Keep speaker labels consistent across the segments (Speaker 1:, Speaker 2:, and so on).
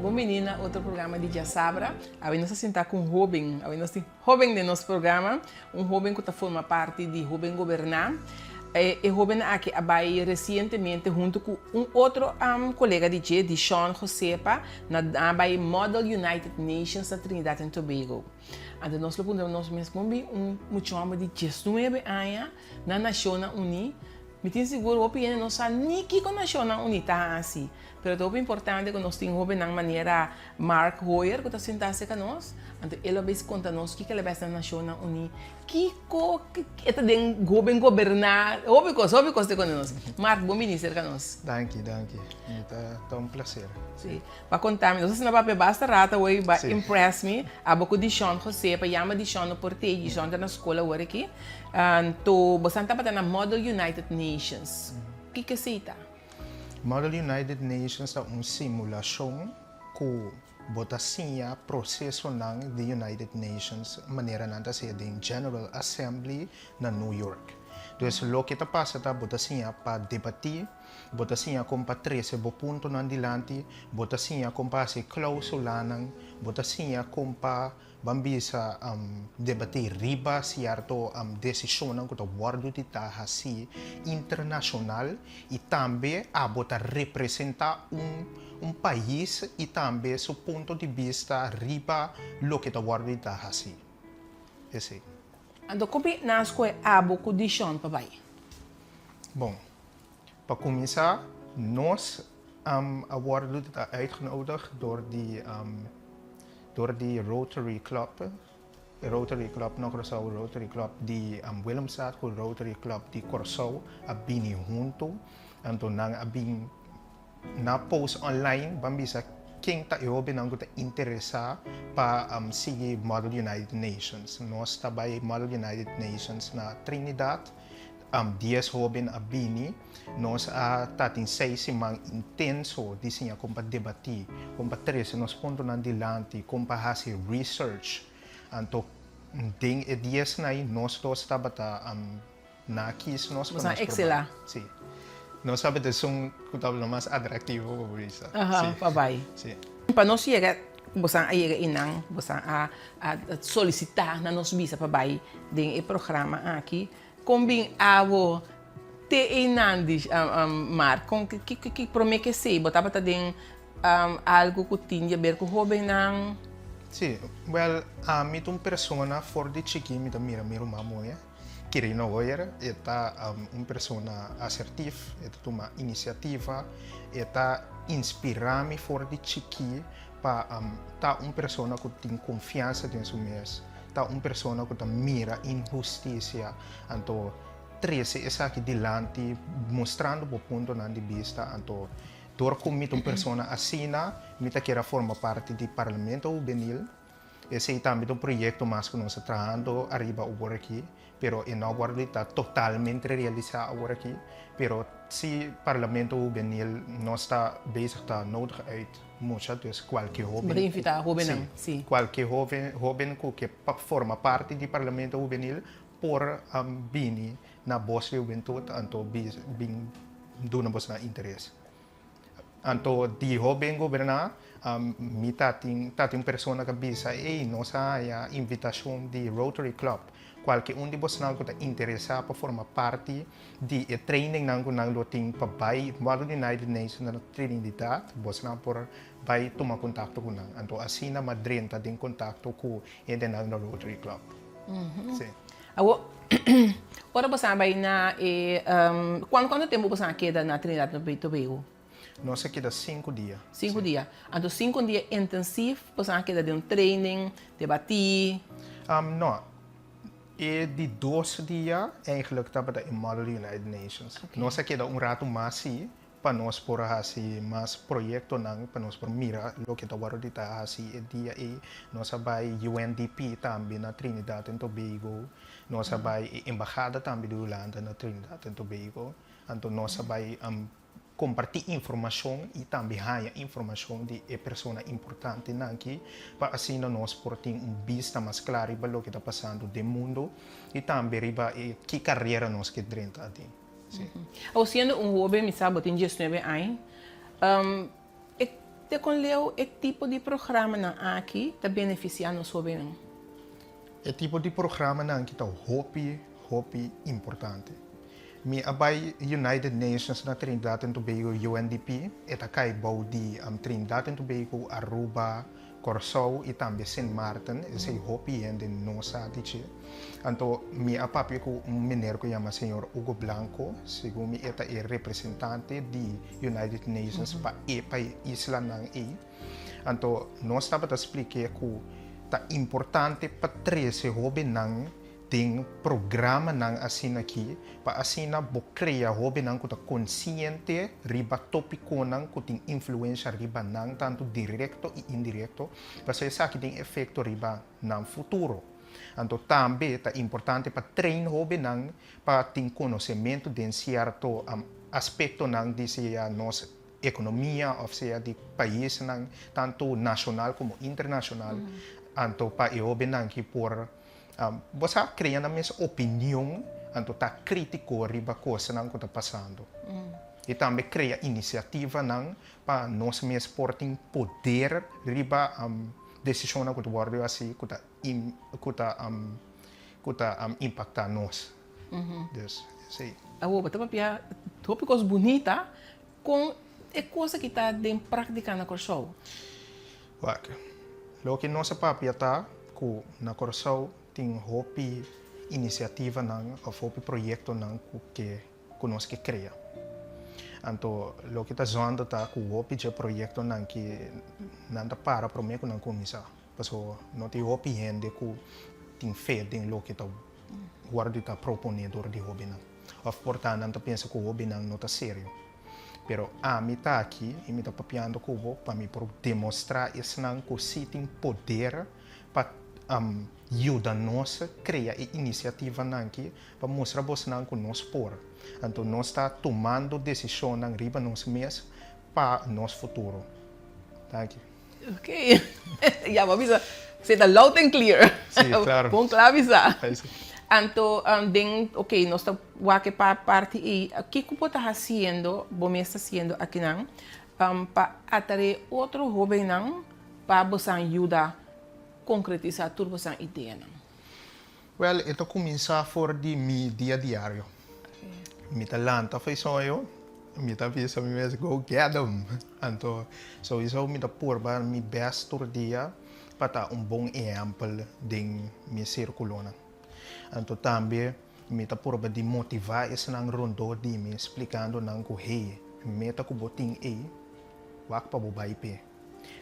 Speaker 1: Bom menina, outro programa de Sabra. A nós sentar com Robin, a nós tem Robin de nosso programa, Robin que forma parte de Robin Governar. E Robin aqui vai recentemente junto com outro colega de Sean Josepa, na Model United Nations da Trinidad e Tobago. Então nós podemos mesmo muito de 19 anos na Nações Unidas. Me tenho seguro, o PN não sabe nem que a Nações Unidas assim. Mas é importante que nós tenhamos de maneira Mark Hoyer, que está sentado com nós. Então, ele vai contar nos que ele vai na Nações Unidas. Que é de governar. Houve coisa com nós. Mark, bom ministro com nós.
Speaker 2: Danke. Está um prazer.
Speaker 1: Sim. Para contar-me, não sei se não vai basta rata, hoje vai impress me. A boca de Sean José, para chamar de Sean no porteiro, de Sean está na escola hoje aqui. Então, você está na Model United Nations. O que é isso?
Speaker 2: Model United Nations é uma simulação que botacinha processo de United Nations maneira nada ser de General Assembly na New York. Então, o que está passando botacinha para debater, botacinha com para 13 pontos na dilante, botacinha com para se cláusula nang, botacinha com para bambisa debater riba certo decisão que está guardo de tahasi internacional e também a botar representar país e também seu ponto de vista riba lo que está guardo de tahasi. Esse.
Speaker 1: Então, como na escola há boca de Sean para vai?
Speaker 2: Bom, para começar, nós worden uitgenodigd door die Rotary Club. Rotary Club, nog Curaçao Rotary Club, die Willemstad, Rotary Club, die Curaçao, abini junto. Então, nang abing na post online, bambisa quem está nang está interessado para seguir Model United Nations. Nós trabalhamos Model United Nations na Trinidad. 10 jovens abini, nós tatin 6 semang intenso di siya kung pa debati, kung pa 13 nos ponto nan dilante, kung pa hasi research. Anto ding 10 na nós dos tabata nakis nos
Speaker 1: Mas excela.
Speaker 2: Sí. Nós sabemos são kutabla mas atractivo por isso.
Speaker 1: Aha,
Speaker 2: sí.
Speaker 1: pabai.
Speaker 2: Sí.
Speaker 1: Para nós chega você inang, você a solicitar na nos visa para vai de programa aqui. Combin avo te inandis mar com que promete ser botava tá den algo que tinha a ver com Robin não.
Speaker 2: Sim, well, mit persona for de chiqui mit mira mamoya. Kirino Hoyer está persona assertiva, está uma iniciativa, está inspirar-me for de chiqui para tá persona que tem confiança em seu mês. Tá persona que mira injustiça, então 13 essa aqui dilante mostrando o ponto de vista, então door como persona assina, mita que forma parte do Parlamento Juvenil, esse é também projeto mais que nós estamos trabalhando arriba agora aqui, pero agora está totalmente realizado agora aqui, pero se Parlamento Juvenil nós está bezig está nodig uit muchas dus qualquer jovem.
Speaker 1: Para invitar jovem, sim.
Speaker 2: Qualquer jovem que forma parte do Parlamento Juvenil por bini na boa juventude, então bing duna boa na interesse. Então di jovem governar mi tating persona que bisa nossa a invitação de Rotary Club. Qualquer de vocês que está interessado para formar parte de training nang loting para vai Model United Nations na Trinidad, vocês por vai tomar contato com nang. Então assim na Madrid está em contato com ele na Rotary Club. Sim.
Speaker 1: Agora você vai na quanto tempo você queda na Trinidad e Tobago?
Speaker 2: Nós queda 5 dias.
Speaker 1: 5 dias. Então 5 dias intensivos, você queda de training, debatir.
Speaker 2: Não. E de 2 dias, eigenlijk estava em Model United Nations.
Speaker 1: Okay.
Speaker 2: Nós queda rato mais para nós por assim mais projeto para nós por mira o que está agora de tá assim e dia e nós vai UNDP também na Trinidad e Tobago, nós vai embaixada também do Holanda na Trinidad e Tobago, então nós vai compartilhar informação e também ganhar informação de pessoas importantes aqui para assim nós por ter vista mais clara sobre o que está passando no mundo e também riba que carreira nós que dentro aqui.
Speaker 1: Ou sendo jovem, me sabe, tem 19 anos, te con leu e tipo de programa na aqui te beneficia nos jovens?
Speaker 2: É tipo de programa não que está hopi importante. Mi abai United Nations na Trinidad and Tobago UNDP, eta kai bau di Trinidad and Tobago Aruba, Curaçao e também Saint Martin, esse hopi and nossa dice. Anto mi apapi ko mineiro que chama senhor Hugo Blanco, segundo mi eta é representante di United Nations pa isla nang e. Anto nós estava a explicar que tá importante para trazer hobi nang ting programa nang assim aqui para assim na bo criar hobi nang kuta consciente riba tópico nang kuting influência riba nang tanto direto e indireto para ser que tem efeito riba nang futuro. Então também tá importante para treinar hobi nang para ter conhecimento de certo aspecto nang desse a nossa economia, ou seja, de país nang tanto nacional como internacional. Então para eu hobi nang que por você cria na minha opinião, então tá crítico riba coisa nang que tá passando. E também cria iniciativa nang para nós mesmos portem poder riba decisão que tu guarda assim que tá impactar nós. Dus, sim.
Speaker 1: Awo, bata papia tópicos bonita com é coisa que está em prática na Curaçao.
Speaker 2: Wak. Lo que nossa papia tá ku na Curaçao tem hopi iniciativa nang of hopi proyecto nang que nós que cria. Anto lo que tá zoando tá ku hopi je proyecto nang que nanda para pro me ku nang komisa. Paso no te hopi gente ku tem fé em lo que tá guarda tá proponendo de hobi nang. Of portanto nanta pensa ku hobi nang não tá sério. Pero a mim tá aqui e me tá papiando com o para me demonstrar isso não que se tem poder para ajudar nós a criar iniciativa não que para mostrar você não que nós por. Então nós está tomando decisão não riba nós mesmos para nosso futuro. Thank you.
Speaker 1: Ok. Já vou avisar. Você está loud and clear.
Speaker 2: Sim, claro.
Speaker 1: Bom claro avisar.
Speaker 2: Aí, sim.
Speaker 1: Então, ok, nós estamos aqui para a parte e o que você está fazendo, você está fazendo aqui não, para atrair outro jovem não, para você ajudar a concretizar toda essa ideia não?
Speaker 2: Well, ito começa for de mi dia diário. Mi talanta foi sonho, mi ta pensa mi mes go get them. Então, so isso mi ta purba mi best tur dia para bom exemplo de mi círculo na. Então também me tá por de motivar esse nang rondo de me explicando nang ko hey meta ko boting e wak pa bobai pe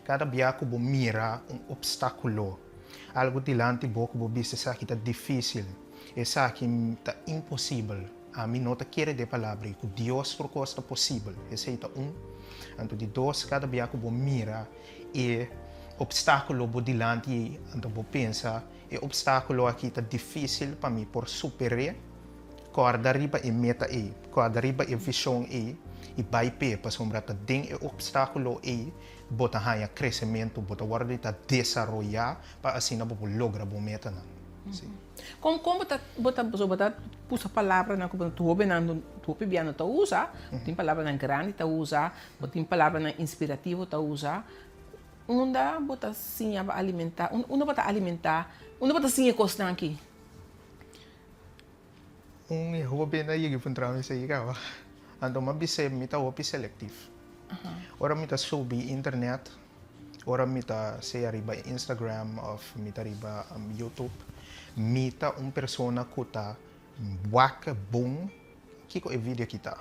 Speaker 2: cada dia ko bo mira obstáculo algo dilante bo ko bo bisa sa kita difícil essa que tá impossível a mim não tá querer de palavra que Deus por costa possível esse é então de dois cada dia ko bo mira e obstáculo bo dilante então bo pensa e obstáculo aqui está difícil para mim por superar corda riba e meta e corda riba e visão e vai pe para sombra tá den e obstáculo e bota hanha crescimento bota guarda está desenvolver para assim não vou lograr bo meta não sim
Speaker 1: Como bota pusa palavra na como tu biano ta usa tem palavra na grande ta usa tem palavra na inspirativo ta usa Unda bota sim alimentar, unda bota sim costan aqui.
Speaker 2: Hobby na yung puntrami sa ikaw. Ando mabise mita hopi selective. Ora mita subi internet, ora mita say riba Instagram of mita riba YouTube. Mita persona kuta waka bom kiko e video kita.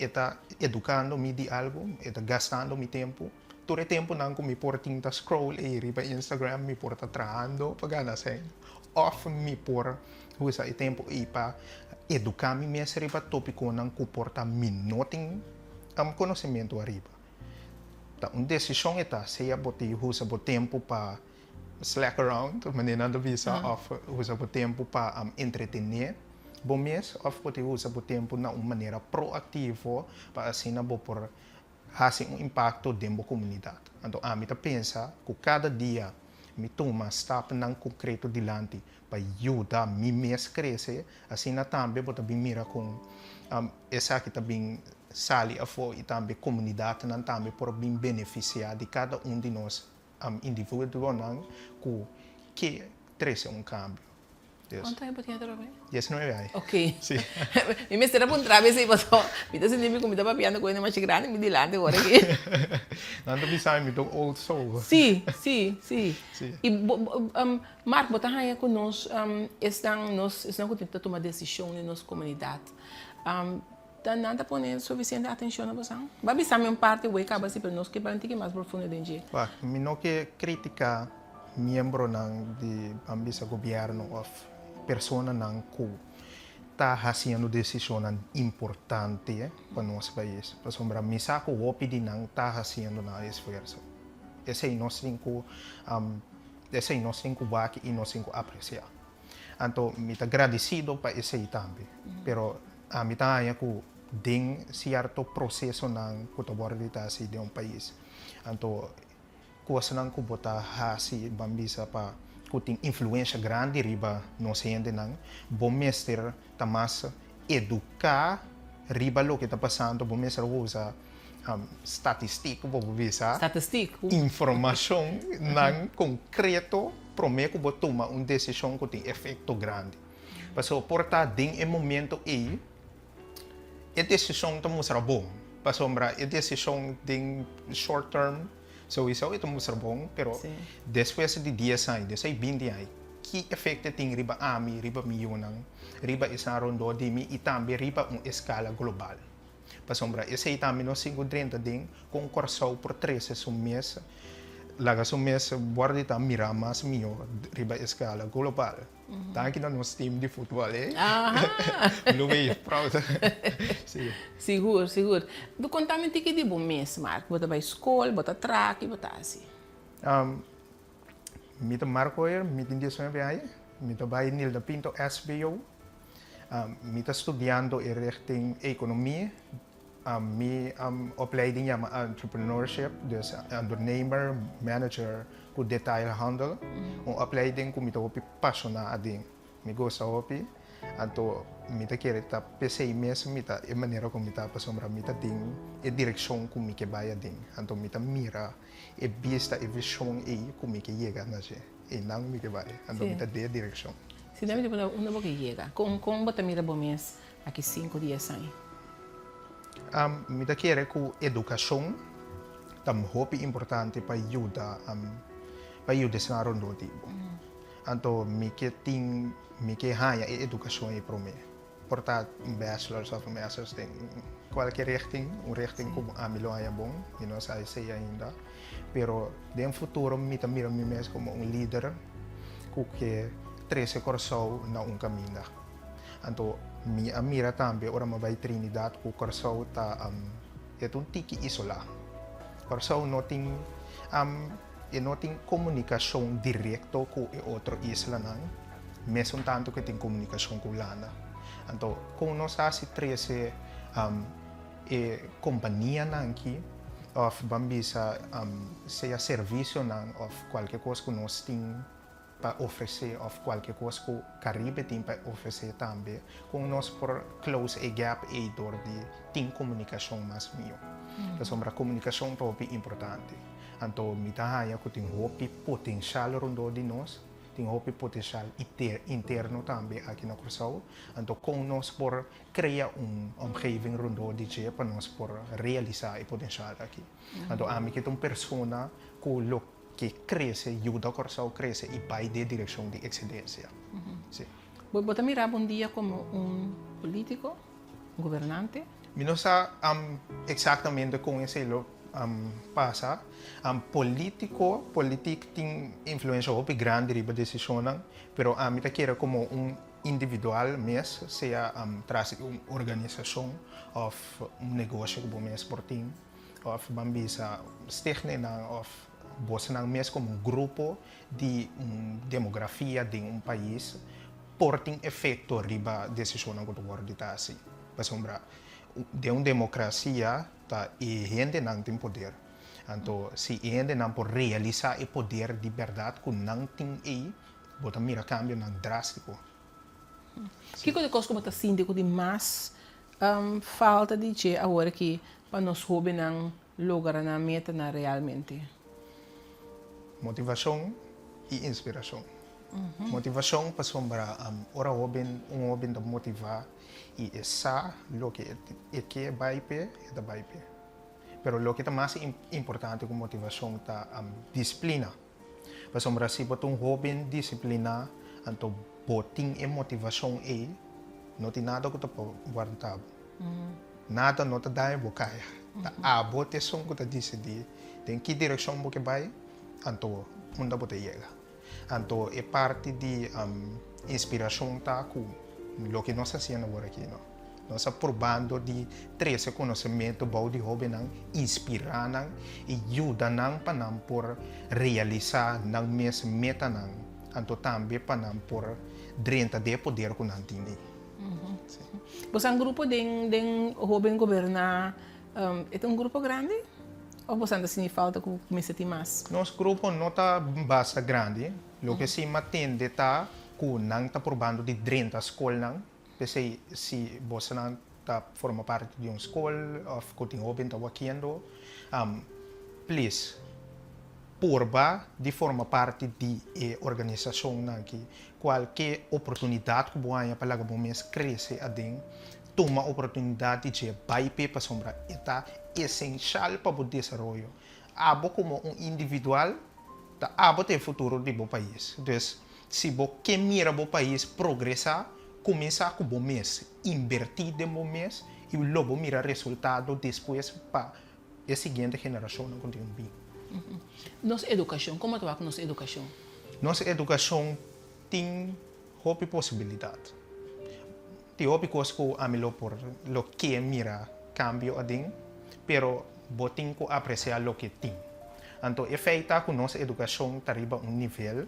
Speaker 2: Eta educando mi di algo, eta gastando mi tempo. Ture tempo nang mi porting ta scroll e riba Instagram mi porta traando pagana sen off mi por usa e tempo e pa educar mi mes riba tópico nang ku porta minuting conhecimento arriba ta decisão eta seja boti usa bo tempo pa slack around manena do visa off usa bo tempo pa entretener bom mês of boti usa bo tempo na maneira proativo para assim na bo por hace impacto dentro da comunidade. Então, a mim pensa que cada dia me toma step nang concreto dilante para ajudar me mesmo crescer, assim também bota bem mira com essa que também sali a fo e também comunidade não também por bem beneficiar de cada de nós indivíduo não que traz cambio.
Speaker 1: ¿Cuánto tiempo tiene todavía?
Speaker 2: 19 anos.
Speaker 1: Ok.
Speaker 2: Sim.
Speaker 1: E me será para vez aí passou. Me dá sentindo como estava piando com ele mais grande, me dilante agora aqui.
Speaker 2: Não tô pensando muito old soul.
Speaker 1: Sim, sim, sim.
Speaker 2: Sim.
Speaker 1: E Marco, botar aí com nós, estão tentando tomar decisão na nossa comunidade. Tá nada pondo suficiente atenção na você. Vai pensar em parte o que acaba se para nós que para ter mais profundo dentro.
Speaker 2: Me não que criticar membro de ambisa governo ou persona não que está fazendo decisão importante para nosso país. Por exemplo, me saco o opinião não está fazendo na esforço. Esse é nós temos que ver e nós temos que apreciar. Então, me está agradecido para esse também. Pero a mim está aí que tem certo processo não que está de um país. Então, coisa não que botar assim bambisa para que tem influência grande riba não se entende não. Bom mestre tamas educar riba lo que está passando. Bom mestre usa estatística, informação não concreto para mim que botar uma decisão que tem efeito grande. Mas portar em momento aí a decisão está mostra bom. Mas a decisão tem short term. So, isso é muito bom, mas depois de 10 anos, depois de 20 anos, que efeito tem riba a mim, riba milhão, riba essa rondo de mim e também riba uma escala global. Para sombra, esse aí também nós 50 tem com corso por 13 meses, lá que mês guarda está mirar mais melhor riba escala global. Tá aqui no nosso time de futebol, Blue Wave, proud.
Speaker 1: Seguro, seguro. Do contamento que de bom mês, Marco, bota para escola, bota track, bota assim.
Speaker 2: Me to Marco hier, me tem 19 anos, me to bij Nilda Pinto SBO. Me to studiando in richting economie. Mijn opleiding is entrepreneurship, dus ondernemer, manager, ku detailhandel. Een opleiding ku mito opi passionado ding. Me gosta opi, anto mita kere ta PC mes mita e maneira como mita pasombra mita ding e direção ku mi ke baya ding. Anto mita mira e vista e visão e ku mi ke llega na je. E nang mi ke baya, anto mita de direção.
Speaker 1: Se deve ter uma boa que chega. Como bota mira bom mês aqui 5 dias aí.
Speaker 2: Me da querer que a educação é muito importante para ajudar a rondo tipo. Então, me que a educação é para mim. Portanto, bachelor's of masters tem qualquer richting, richting como a melhor é bom, e não sei ainda. Pero, no futuro, me mira me mesmo como líder que 13 corso na caminho. Então, minha mira também, ora me vai Trinidad, que o corso tá é tiki isolado. Corso não tem comunicação direta com outra isla não, mesmo tanto que tem comunicação com Lana. Então, com nós assim 13 companhia não aqui, of bambisa seja serviço não, of qualquer coisa que nós tem para oferecer ou qualquer coisa que o Caribe tem para oferecer também, com nós por close a gap e dor de ter comunicação mais melhor. Então, a comunicação é importante. Então, me dá aí que tem potencial rondou de nós, tem potencial interno também aqui na Curaçao. Então, com nós por criar omgeving rondou de je para nós por realizar o potencial aqui. Então, a mim que tem pessoa que cresce, ajuda a Curaçao cresce e vai de direção de excelência.
Speaker 1: Você mirar um dia como político, governante?
Speaker 2: Não sei exatamente com esse passa. Político tem influência muito grande na decisão, mas a mim quero como individual mesmo, seja traz uma organização ou negócio que mesmo por ti, ou bambisa stichting ou você não mesmo como grupo de demografia de país por ter efeito riba decisão que o governo está assim. Por exemplo, de uma democracia tá e gente não tem poder. Então, se a gente não pode realizar o poder de verdade que não tem aí, bota mira cambio não drástico.
Speaker 1: Que coisa que você síndico de mais falta de che agora que para nós jovens não lograr na meta na realmente.
Speaker 2: Motivação e inspiração. Motivação para sombra ora jovem da motivar e essa lo que vai pe da vai pe. Pero lo que é mais importante com motivação tá disciplina. Para sombra se botar jovem disciplina, então botin e motivação não tem nada que tá guardado. Nada não tá dando bocaya. A bote som que tá decidir, tem que direção que vai, então onde bote chega. Então é parte de inspiração tá com lo que nós fazemos agora aqui, não? Nós estamos probando de trazer conhecimento para de jovem não inspirar não e ajudar não para não por realizar não mesmo meta não, então também para não por dentro de poder com não tem.
Speaker 1: Você é um grupo de jovem governar, é um grupo grande? Ou você ainda assim falta que comece a ter mais?
Speaker 2: Nosso grupo não está bastante grande, o que se mantém está com não está probando de dentro da escola não. Se você não está forma parte de uma escola ou que tem jovem está fazendo, please porba de forma parte de organização não que qualquer oportunidade que você para que você crescer adem toma oportunidade de vai para sombra está essencial para o desenvolvimento abo como individual tá abo tem futuro de bom país então se você quer mirar o país progressar começar com o mês invertir de bom mês e logo mirar resultado depois para a seguinte geração não continue bem.
Speaker 1: Nossa educação, como tu vai com nossa educação?
Speaker 2: Nossa educação tem muitas possibilidades. Tem muitas coisas que a melhor por lo que mira cambio ading, pero botin ko apreciar lo que tem. Então, é feita que nossa educação arriba nível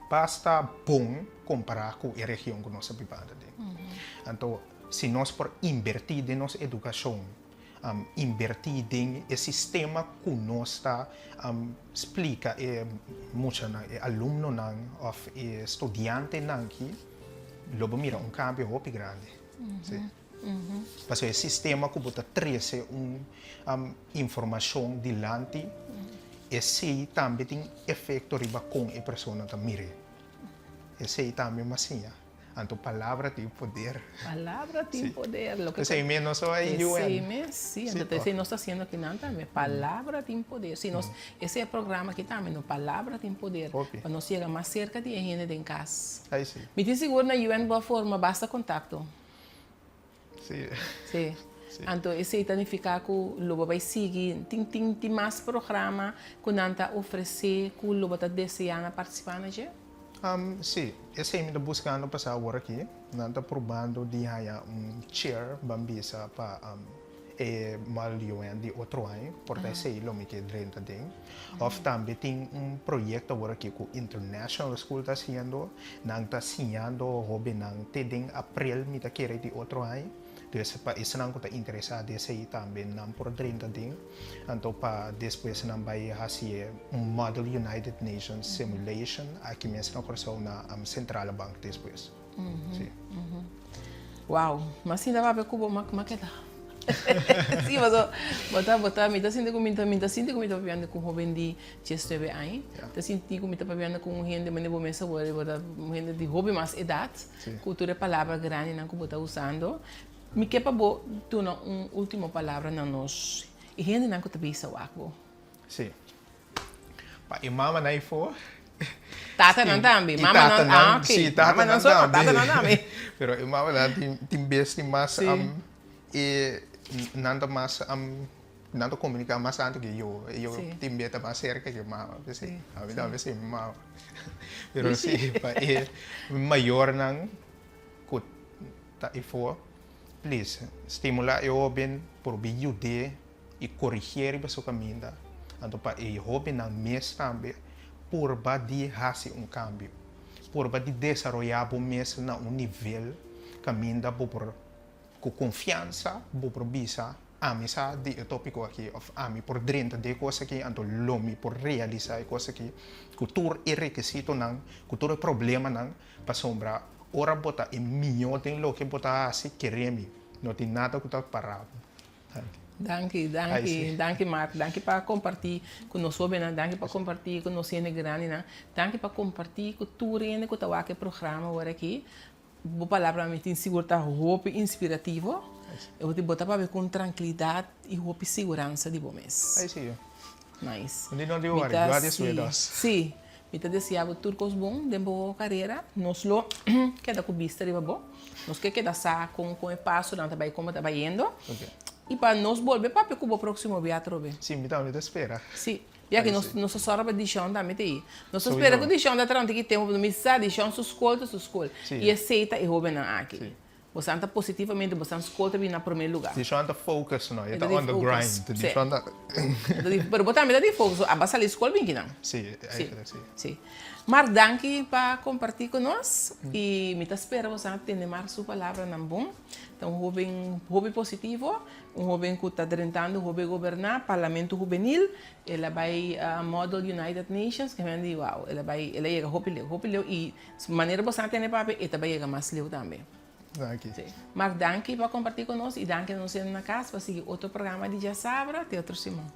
Speaker 2: basta bom comparar com a região que nós vivemos. Então, se nós por invertir em nossa educação, invertir em o sistema que nós explica muito aluno ou estudante que logo mira cambio muito grande. Porque o sistema que você traz informação dilante esse também tem efeito riba com a pessoa que mira. Esse também é assim. Então, palavra tem poder.
Speaker 1: Palavra tem poder.
Speaker 2: Esse menos só é UN.
Speaker 1: Sim, então nós estamos fazendo aqui não também. Palavra tem poder. Esse é o programa aqui também, no Palavra tem poder. Para nós chegar mais cerca de gente em casa.
Speaker 2: Aí sim.
Speaker 1: Me tem seguro na UN boa forma, basta contato.
Speaker 2: Sim.
Speaker 1: Então, esse significa que o Lobo vai seguir, tem mais programa que não está oferecer, que o Lobo está desejando participar, né?
Speaker 2: Sim, esse é buscando passar agora aqui, não está probando de ganhar chair bambisa para de outro ano, porque sei lo que dentro tem. Ou também tem projeto agora aqui que o International School está sendo, não está sendo, hobby não tem abril, me está querendo de outro ano. Então, para isso não está interessado, esse também não por dentro tem. Então, para depois não vai fazer Model United Nations Simulation, aqui mesmo na Central Bank depois.
Speaker 1: Uau, mas ainda vai ver como uma queda. Sim, mas botar, me está sentindo como está vivendo com jovem de 19 anos, está sentindo como está vivendo com gente de uma mesa agora, gente de jovem mais idade, cultura é palavra grande não que está usando. Me quer para tu uma última palavra na nós. E gente não que está bem sauável.
Speaker 2: Sim. Para a mama não for.
Speaker 1: Tata não também. Mama não. Ok.
Speaker 2: Sim, tata não
Speaker 1: também. Tata não também.
Speaker 2: Pero a mama não tem best mais e nada mais nada comunicar mais tanto que eu tenho beta mais cerca que mama, assim. A vida vai ser mama. Pero sim, para maior não que tá e for. Please, estimular o jovem por ajudar e corrigir o seu caminho. Então, para o jovem não mês também, por de fazer cambio, por de desenvolver o mês na nível caminho por confiança, por bisa, amizade de tópico aqui, por dentro de coisa que então lomi por realizar coisa que cultura é requisito não, cultura é problema não, para sombra ora bota e melhor tem lo que bota assim queremos não tem nada que está parado.
Speaker 1: Danke, Mark. Danke para compartilhar com nós, danke para compartilhar com nós, grande, danke para compartilhar com tu, que está aqui programa agora aqui. Boa palavra, me tem seguro tá roupa inspirativo. Eu vou te botar para ver com tranquilidade e roupa e segurança de bom mês.
Speaker 2: Aí sim.
Speaker 1: Nice.
Speaker 2: Não de worry, God is with us.
Speaker 1: Sim. Me tá deseando turcos bom, de boa carreira. Nós lo queda com vista de bom. Nós que dar sa com o passo, não tá bem como tá indo.
Speaker 2: Okay.
Speaker 1: E para nós voltar para o próximo viatro.
Speaker 2: Sim, me dá espera.
Speaker 1: Sim. E aqui nós só para edição da mete. Nós espera que edição da trante que temos no missa edição sus escola. E aceita e rouba na aqui. Você anda positivamente, você escuta bem na primeiro lugar.
Speaker 2: Deixa eu focus, não? Está on the grind. Deixa eu
Speaker 1: Pero botar medo de focus, a base da escola bem que não.
Speaker 2: Sim,
Speaker 1: sim. Mas danke para compartilhar com nós e me espera você ter mais sua palavra na bom. Então, jovem positivo, jovem que está tentando governar, parlamento juvenil, ela vai Model United Nations, que vem de wow, ela chega hopileu e maneira você ter papel, ela vai chegar mais leu também.
Speaker 2: Sim.
Speaker 1: Mas danke para compartilhar com nós e danke nos na casa para seguir outro programa de Já Sabra, Teatro Simão.